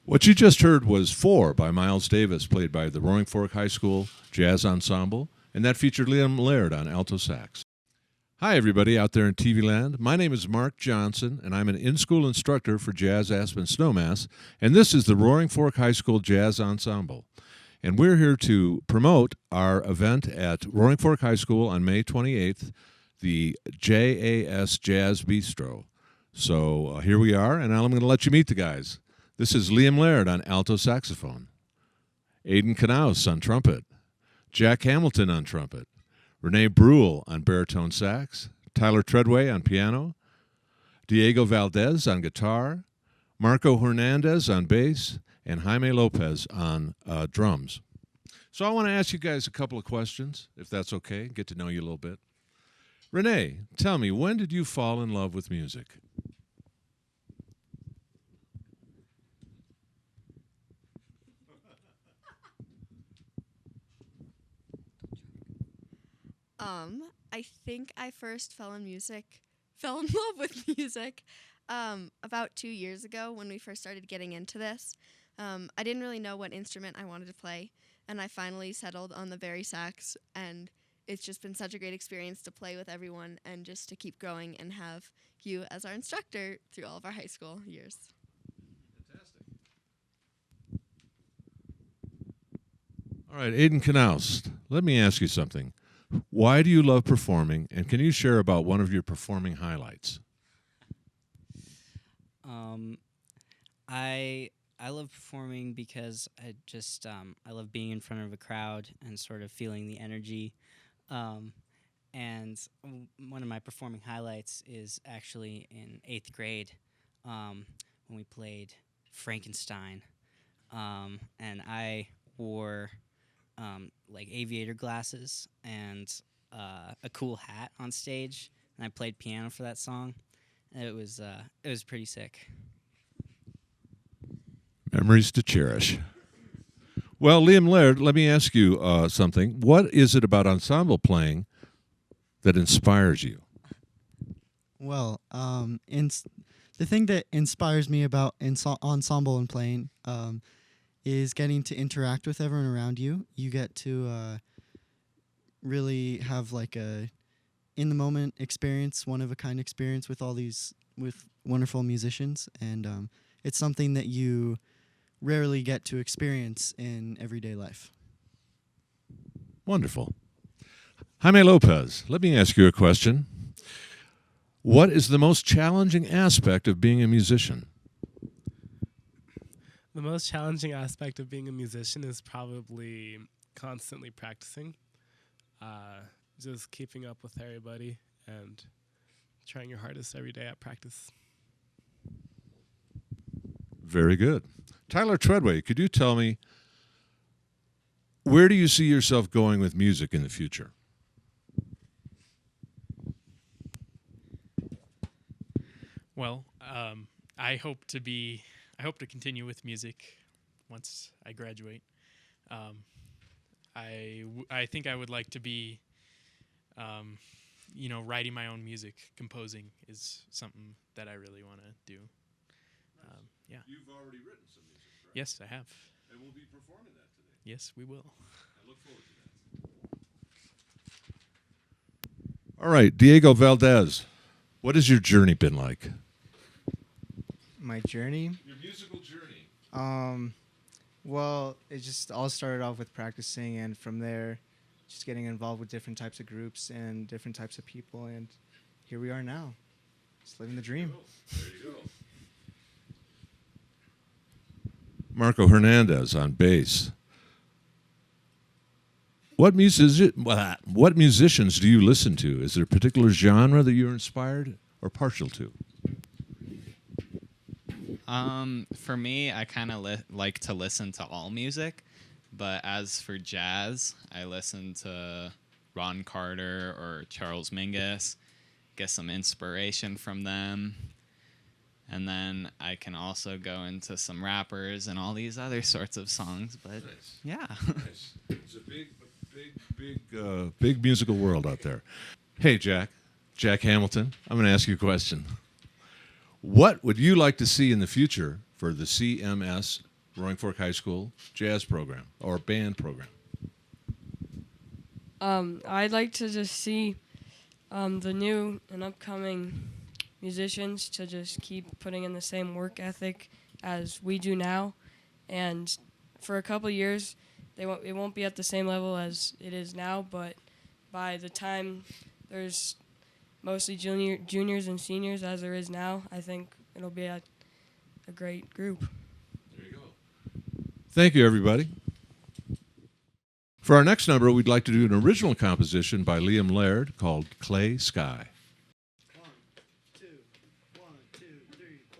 What you just heard was Four by Miles Davis, played by the Roaring Fork High School Jazz Ensemble, and that featured Liam Laird on alto sax. Hi, everybody out there in TV land. My name is Mark Johnson, and I'm an in-school instructor for Jazz Aspen Snowmass, and this is the Roaring Fork High School Jazz Ensemble. And we're here to promote our event at Roaring Fork High School on May 28th, the JAS Jazz Bistro. So here we are, and I'm going to let you meet the guys. This is Liam Laird on alto saxophone, Aidan Knaus on trumpet, Jack Hamilton on trumpet, Renee Brule on baritone sax, Tyler Treadway on piano, Diego Valdez on guitar, Marco Hernandez on bass, and Jaime Lopez on drums. So I want to ask you guys a couple of questions, if that's okay, get to know you a little bit. Renee, tell me, when did you fall in love with music? I think I first fell in love with music, about 2 years ago when we first started getting into this. I didn't really know what instrument I wanted to play, and I finally settled on the bari sax, and it's just been such a great experience to play with everyone and just to keep growing and have you as our instructor through all of our high school years. Fantastic. All right, Aidan Knaus, let me ask you something. Why do you love performing, and can you share about one of your performing highlights? I love performing because I love being in front of a crowd and sort of feeling the energy. And one of my performing highlights is actually in 8th grade when we played Frankenstein. And I wore like aviator glasses and a cool hat on stage, and I played piano for that song. And it was pretty sick. Memories to cherish. Well, Liam Laird, let me ask you something. What is it about ensemble playing that inspires you? Well, the thing that inspires me about ensemble and playing is getting to interact with everyone around you. You get to really have like a in-the-moment experience, one-of-a-kind experience with with wonderful musicians, and it's something that you rarely get to experience in everyday life. Wonderful. Jaime Lopez, let me ask you a question. What is the most challenging aspect of being a musician? The most challenging aspect of being a musician is probably constantly practicing, just keeping up with everybody and trying your hardest every day at practice. Very good. Tyler Treadway, could you tell me, where do you see yourself going with music in the future? Well, I hope to continue with music once I graduate. I think I would like to be, writing my own music. Composing is something that I really want to do. Nice. Yeah. You've already written some music, right? Yes, I have. And we'll be performing that today. Yes, we will. I look forward to that. All right, Diego Valdez, what has your journey been like? My journey? Your musical journey. Well, it just all started off with practicing, and from there, just getting involved with different types of groups and different types of people, and here we are now, just living the dream. There you go. Marco Hernandez on bass. What musicians do you listen to? Is there a particular genre that you're inspired or partial to? For me, I kind of like to listen to all music, but as for jazz, I listen to Ron Carter or Charles Mingus, get some inspiration from them, and then I can also go into some rappers and all these other sorts of songs, but nice. Yeah. Nice. It's a big musical world out there. Hey, Jack Hamilton, I'm going to ask you a question. What would you like to see in the future for the CMS Roaring Fork High School jazz program or band program? I'd like to just see the new and upcoming musicians to just keep putting in the same work ethic as we do now, and for a couple years it won't be at the same level as it is now, but by the time there's mostly juniors and seniors as there is now, I think it'll be a great group. There you go. Thank you, everybody. For our next number, we'd like to do an original composition by Liam Laird called Clay Sky. 1, 2, 1, 2, 3, 4.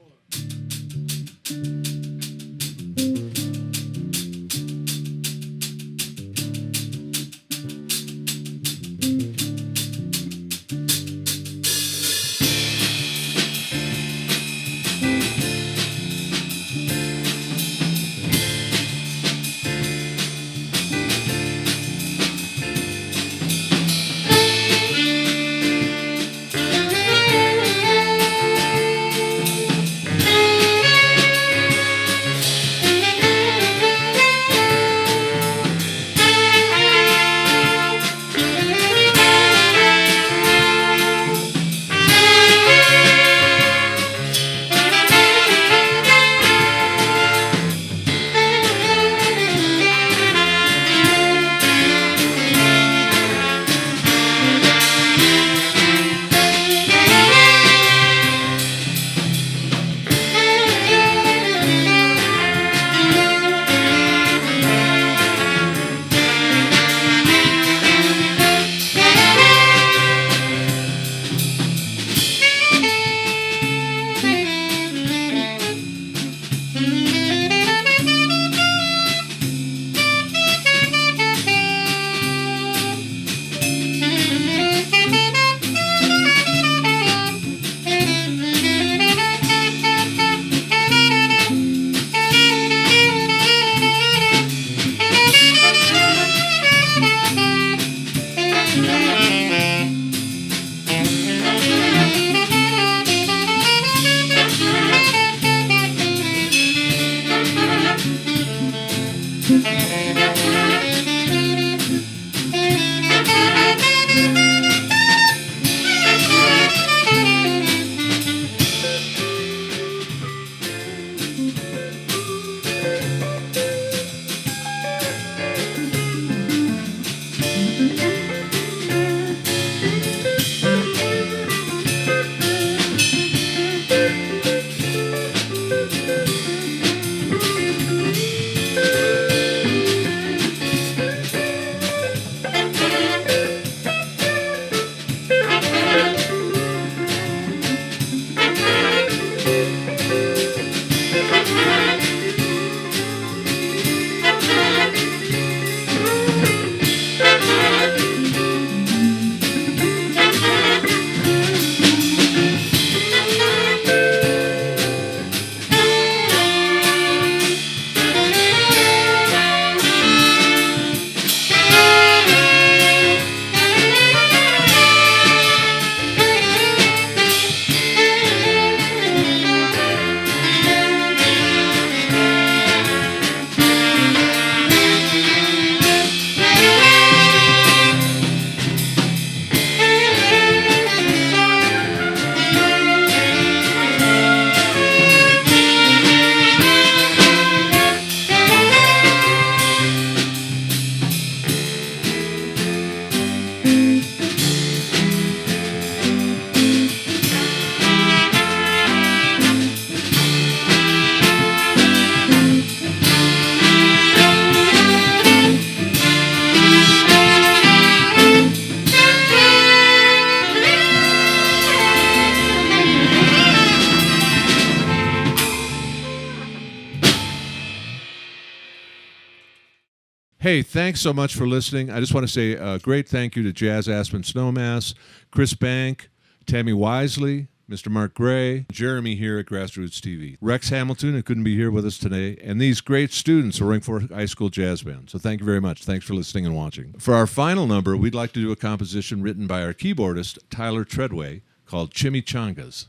Hey, thanks so much for listening. I just want to say a great thank you to Jazz Aspen Snowmass, Chris Bank, Tammy Wisely, Mr. Mark Gray, Jeremy here at GrassRoots TV, Rex Hamilton, who couldn't be here with us today, and these great students of Roaring Fork High School Jazz Band. So thank you very much. Thanks for listening and watching. For our final number, we'd like to do a composition written by our keyboardist, Tyler Treadway, called Chimichangas.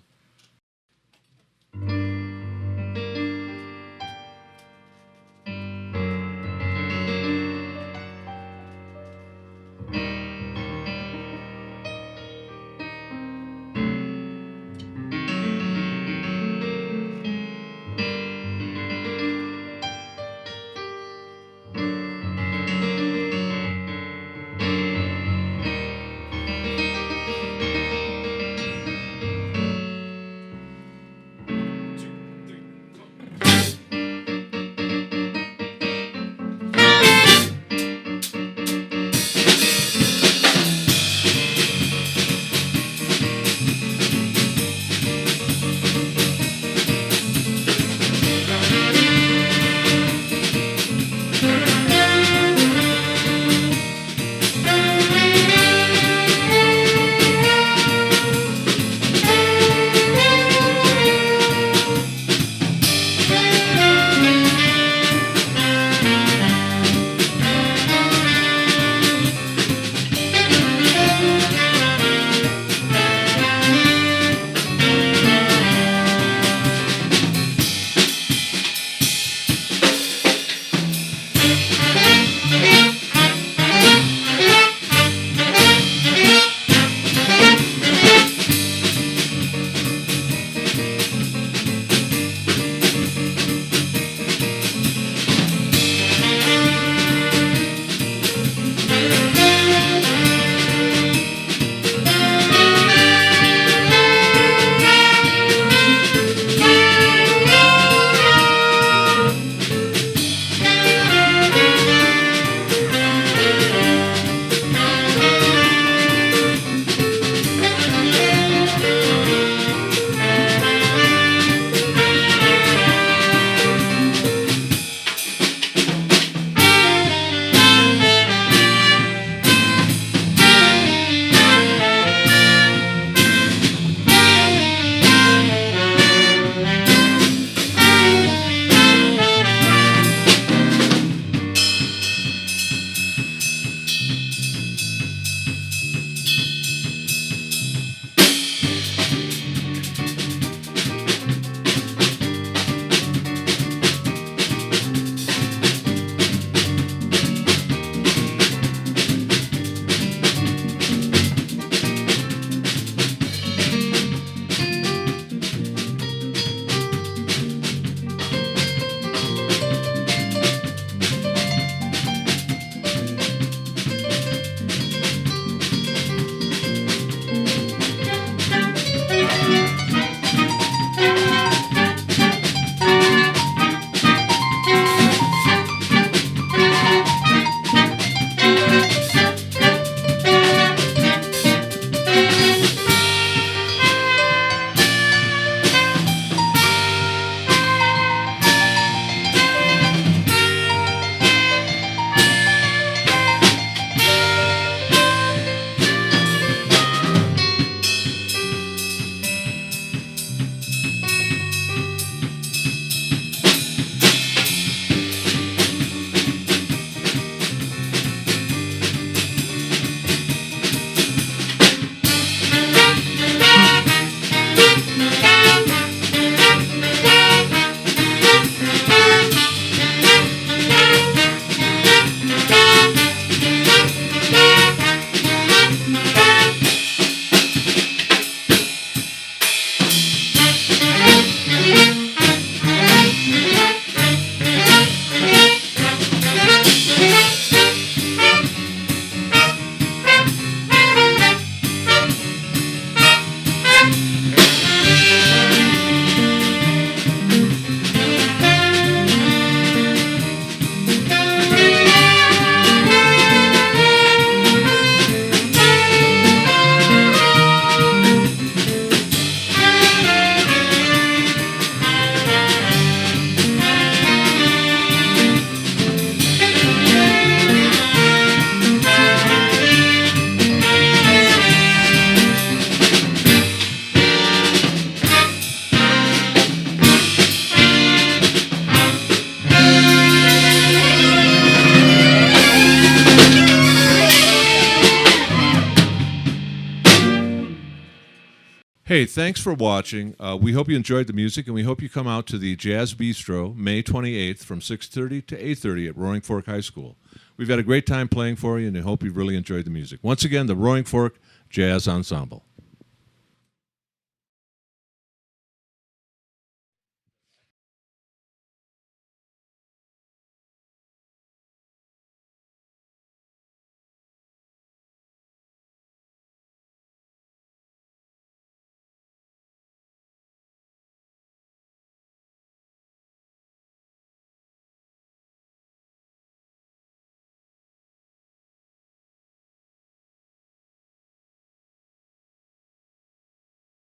Hey, thanks for watching. We hope you enjoyed the music, and we hope you come out to the Jazz Bistro May 28th from 6:30 to 8:30 at Roaring Fork High School. We've had a great time playing for you, and I hope you've really enjoyed the music. Once again, the Roaring Fork Jazz Ensemble.